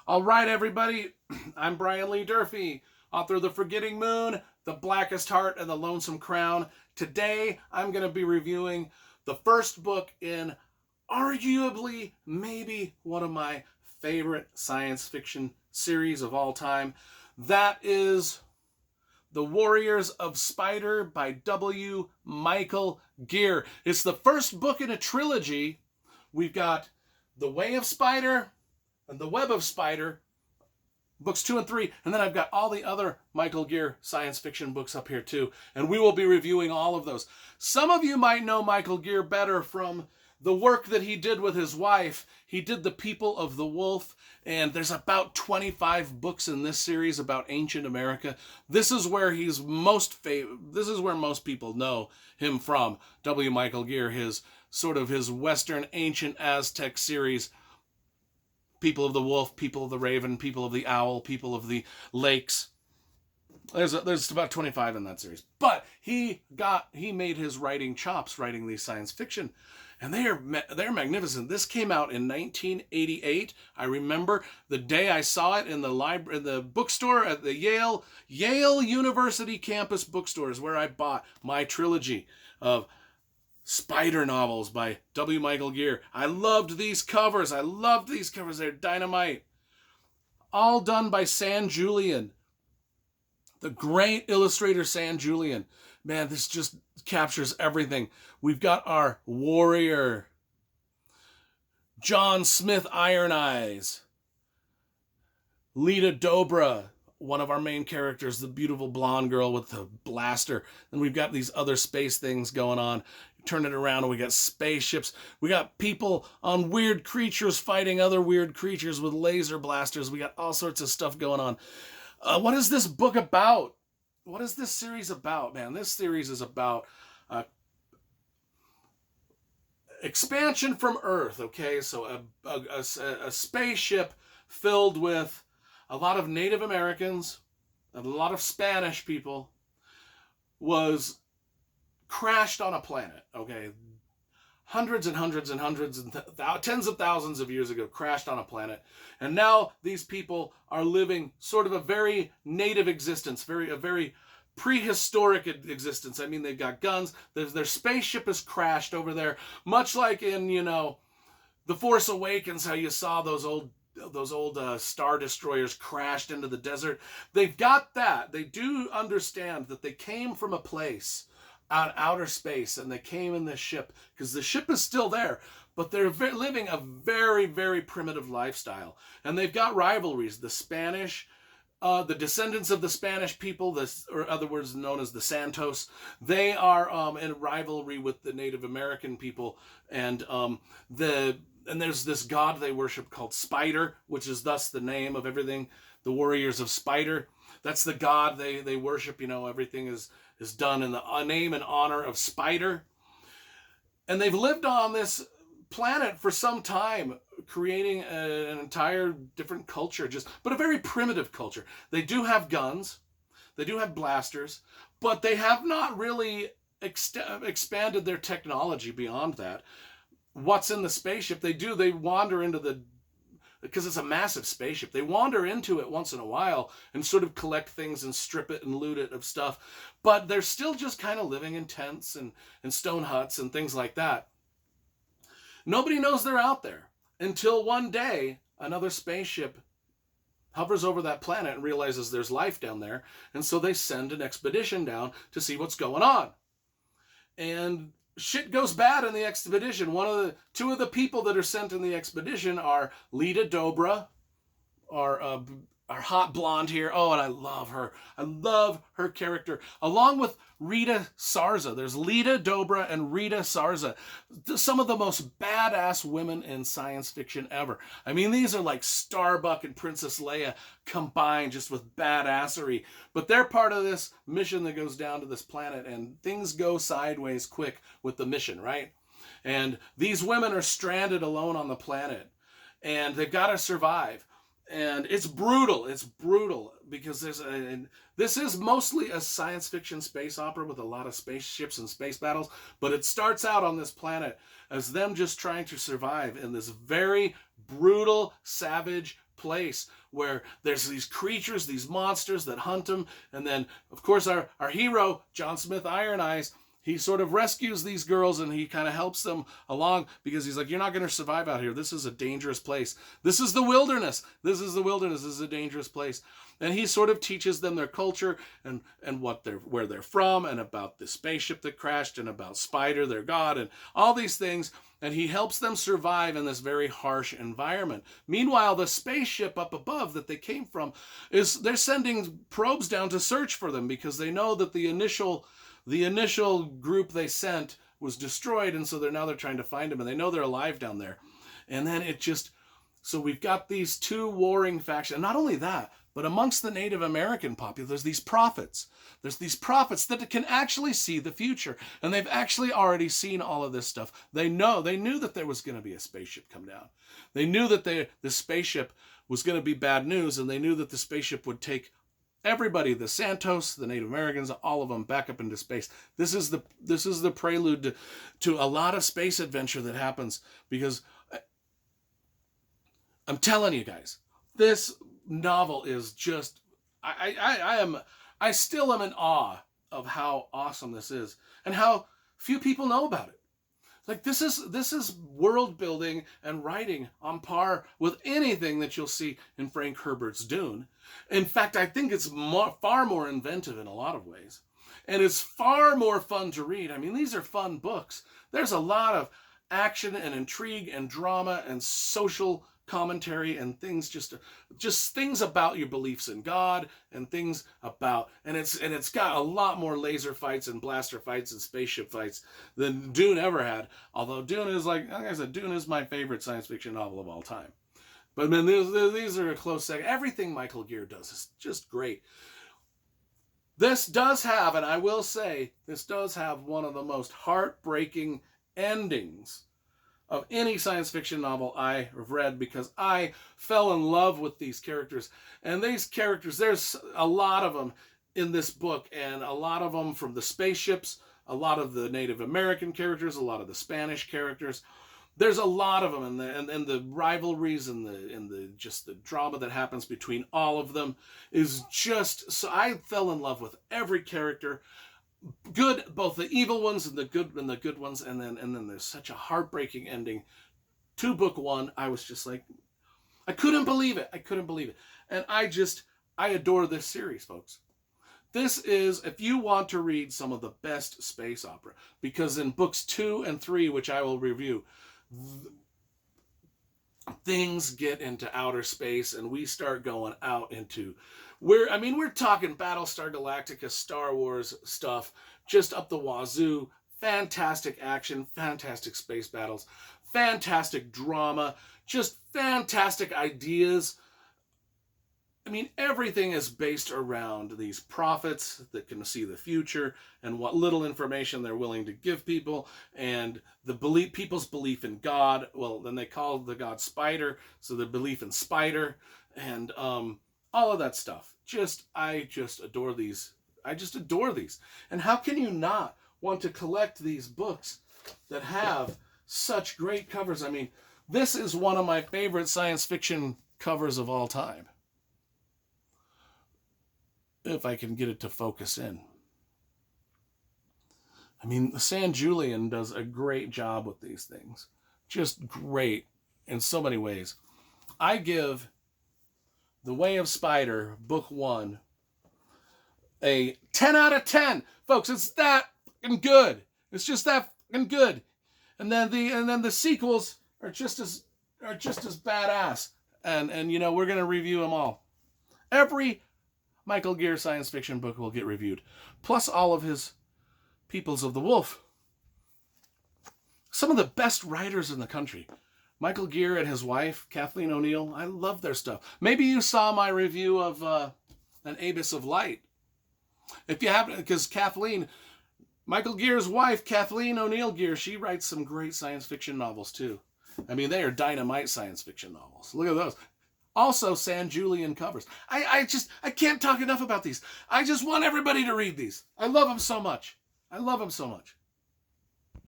All right, everybody. I'm Brian Lee Durfee, author of The Forgetting Moon, The Blackest Heart, and The Lonesome Crown. Today, I'm going to be reviewing the first book in arguably maybe one of my favorite science fiction series of all time. That is The Warriors of Spider by W. Michael Gear. It's the first book in a trilogy. We've got The Way of Spider and The Web of Spider, books 2 and 3, and then I've got all the other Michael Gear science fiction books up here too, and we will be reviewing all of those. Some of you might know Michael Gear better from the work that he did with his wife. He did The People of the Wolf, and there's about 25 books in this series about ancient America. This is where he's this is where most people know him from. W. Michael Gear, his Western ancient Aztec series. People of the Wolf, People of the Raven, People of the Owl, People of the Lakes. There's about 25 in that series. But he made his writing chops writing these science fiction, and they're magnificent. This came out in 1988. I remember the day I saw it in the bookstore at the Yale University campus bookstores, where I bought my trilogy of Spider novels by W. Michael Gear. I loved these covers. They're dynamite. All done by San Julian, the great illustrator San Julian. Man, this just captures everything. We've got our warrior, John Smith Iron Eyes, Lita Dobra, one of our main characters, the beautiful blonde girl with the blaster. And we've got these other space things going on. Turn it around and we got spaceships. We got people on weird creatures fighting other weird creatures with laser blasters. We got all sorts of stuff going on. What is this book about? What is this series about, man? This series is about expansion from Earth, okay? So a spaceship filled with a lot of Native Americans and a lot of Spanish people was crashed on a planet, okay? Hundreds and hundreds and hundreds and tens of thousands of years ago, crashed on a planet. And now these people are living sort of a very native existence, a very prehistoric existence. I mean, they've got guns. Their spaceship has crashed over there, much like in, The Force Awakens, how you saw those old Star Destroyers crashed into the desert. They've got that. They do understand that they came from a place out outer space, and they came in this ship because the ship is still there, but they're living a very, very primitive lifestyle. And they've got rivalries. The Spanish, the descendants of the Spanish people, or other words known as the Santos, they are in rivalry with the Native American people, and there's this god they worship called Spider, which is thus the name of everything. The Warriors of Spider. That's the god they worship. Everything is done in the name and honor of Spider. And they've lived on this planet for some time, creating an entire different culture, but a very primitive culture. They do have guns, they do have blasters, but they have not really expanded their technology beyond that. What's in the spaceship? They wander into because it's a massive spaceship. They wander into it once in a while and sort of collect things and strip it and loot it of stuff. But they're still just kind of living in tents and stone huts and things like that. Nobody knows they're out there until one day another spaceship hovers over that planet and realizes there's life down there. And so they send an expedition down to see what's going on. And shit goes bad in the expedition. Two of the people that are sent in the expedition are Lita Dobra, our hot blonde here. Oh, and I love her. I love her character, along with Rita Sarza. There's Lita Dobra and Rita Sarza, some of the most badass women in science fiction ever. I mean, these are like Starbuck and Princess Leia combined, just with badassery. But they're part of this mission that goes down to this planet, and things go sideways quick with the mission, right? And these women are stranded alone on the planet, and they've got to survive. And it's brutal. It's brutal because this is mostly a science fiction space opera with a lot of spaceships and space battles. But it starts out on this planet as them just trying to survive in this very brutal, savage place where there's these creatures, these monsters that hunt him. And then, of course, our hero, John Smith Iron Eyes, he sort of rescues these girls and he kind of helps them along because he's like, you're not going to survive out here. This is a dangerous place. This is the wilderness. This is the wilderness. This is a dangerous place. And he sort of teaches them their culture and where they're from and about the spaceship that crashed and about Spider, their god, and all these things. And he helps them survive in this very harsh environment. Meanwhile, the spaceship up above that they came from they're sending probes down to search for them because they know that the initial group they sent was destroyed, and so they're trying to find them, and they know they're alive down there. And then so we've got these two warring factions. And not only that, but amongst the Native American population, there's these prophets. There's these prophets that can actually see the future, and they've actually already seen all of this stuff. They knew that there was going to be a spaceship come down. They knew that the spaceship was going to be bad news, and they knew that the spaceship would take everybody, the Santos, the Native Americans, all of them back up into space. This is the prelude to a lot of space adventure that happens, because I'm telling you guys, this novel is just, I still am in awe of how awesome this is and how few people know about it. Like, this is world building and writing on par with anything that you'll see in Frank Herbert's Dune. In fact, I think it's far more inventive in a lot of ways. And it's far more fun to read. I mean, these are fun books. There's a lot of action and intrigue and drama and social commentary and things, just things about your beliefs in God and things about, and it's got a lot more laser fights and blaster fights and spaceship fights than Dune ever had. Although Dune is, like I said, Dune is my favorite science fiction novel of all time. But man, these are a close second. Everything Michael Gere does is just great. This does have, and I will say, this does have one of the most heartbreaking endings of any science fiction novel I have read, because I fell in love with these characters. And these characters, there's a lot of them in this book, and a lot of them from the spaceships, a lot of the Native American characters, a lot of the Spanish characters. There's a lot of them, and the rivalries and the drama that happens between all of them is just, so I fell in love with every character. Good, both the evil ones and the good ones, and then there's such a heartbreaking ending to book one. I was just like, I couldn't believe it. And I adore this series, folks. This is, if you want to read some of the best space opera, because in books 2 and 3, which I will review, things get into outer space, and we start going out into, we're talking Battlestar Galactica, Star Wars stuff, just up the wazoo. Fantastic action, fantastic space battles, fantastic drama, just fantastic ideas. I mean, everything is based around these prophets that can see the future and what little information they're willing to give people, and people's belief in God. Well, then they call the god Spider, so the belief in Spider, and all of that stuff. I just adore these. And how can you not want to collect these books that have such great covers? I mean, this is one of my favorite science fiction covers of all time. If I can get it to focus in. I mean, San Julian does a great job with these things. Just great in so many ways. I give The Way of Spider, book 1, a 10 out of 10. Folks, it's that fucking good. It's just that fucking good. And then the sequels are just as badass. And you know, we're going to review them all. Every Michael Gere science fiction book will get reviewed, plus all of his Peoples of the Wolf. Some of the best writers in the country. Michael Gere and his wife, Kathleen O'Neill, I love their stuff. Maybe you saw my review of An Abyss of Light. If you haven't, because Michael Gere's wife, Kathleen O'Neill Gere, she writes some great science fiction novels too. I mean, they are dynamite science fiction novels. Look at those. Also, San Julian covers. I can't talk enough about these. I just want everybody to read these. I love them so much.